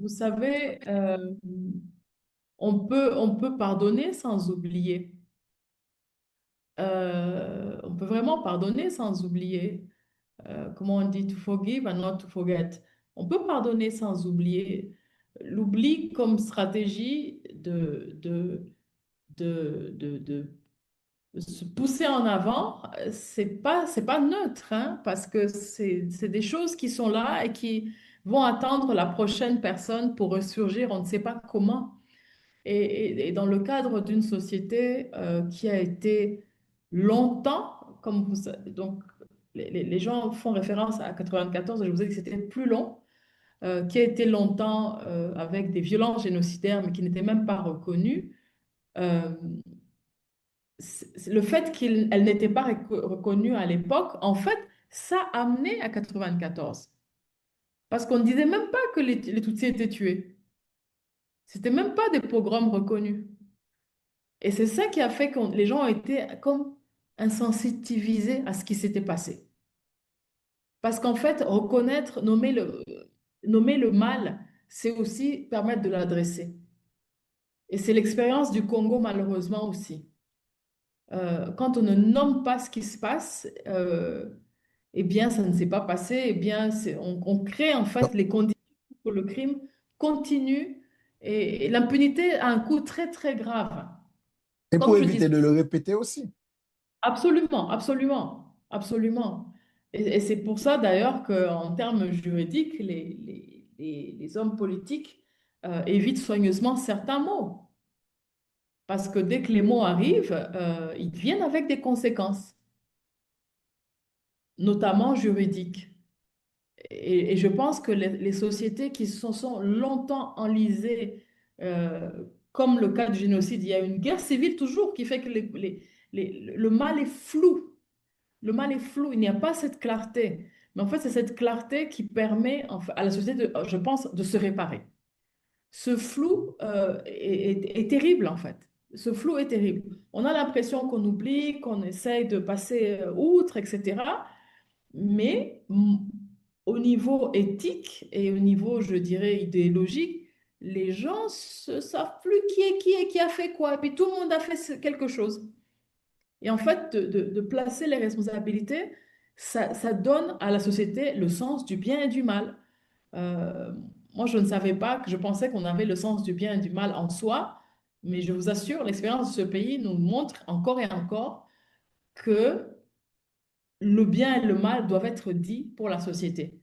Vous savez, on peut pardonner sans oublier. On peut vraiment pardonner sans oublier. Comment on dit, to forgive and not to forget. On peut pardonner sans oublier. L'oubli comme stratégie de se pousser en avant, c'est pas neutre, hein, parce que c'est des choses qui sont là et qui vont attendre la prochaine personne pour ressurgir, on ne sait pas comment. Et dans le cadre d'une société qui a été longtemps, donc les gens font référence à 94, je vous ai dit que c'était plus long, qui a été longtemps avec des violences génocidaires, mais qui n'étaient même pas reconnues. euh, le fait qu'elle n'était pas reconnue à l'époque, en fait, ça a amené à 94. Parce qu'on ne disait même pas que les Tutsis étaient tués. C'était même pas des pogroms reconnus. Et c'est ça qui a fait que les gens ont été comme insensitivisés à ce qui s'était passé. Parce qu'en fait, reconnaître, nommer le mal, c'est aussi permettre de l'adresser. Et c'est l'expérience du Congo, malheureusement aussi. Quand on ne nomme pas ce qui se passe, eh bien, ça ne s'est pas passé. Eh bien, on crée en fait les conditions pour que le crime continue. Et l'impunité a un coût très, très grave. Et Comme pour je disais, éviter de le répéter aussi. absolument, absolument, absolument. Et c'est pour ça d'ailleurs qu'en termes juridiques, les hommes politiques évitent soigneusement certains mots. Parce que dès que les mots arrivent, ils viennent avec des conséquences, notamment juridiques. Et je pense que les sociétés qui se sont longtemps enlisées, comme le cas du génocide, il y a une guerre civile toujours qui fait que le mal est flou. Le mal est flou, il n'y a pas cette clarté. Mais en fait, c'est cette clarté qui permet à la société, je pense, de se réparer. Ce flou est terrible, en fait. Ce flou est terrible. On a l'impression qu'on oublie, qu'on essaye de passer outre, etc. Mais au niveau éthique et au niveau, je dirais, idéologique, les gens ne savent plus qui a fait quoi. Et puis tout le monde a fait quelque chose. Et en fait, de placer les responsabilités, ça donne à la société le sens du bien et du mal. Euh, Moi, je ne savais pas, que je pensais qu'on avait le sens du bien et du mal en soi, mais je vous assure, l'expérience de ce pays nous montre encore et encore que le bien et le mal doivent être dits pour la société.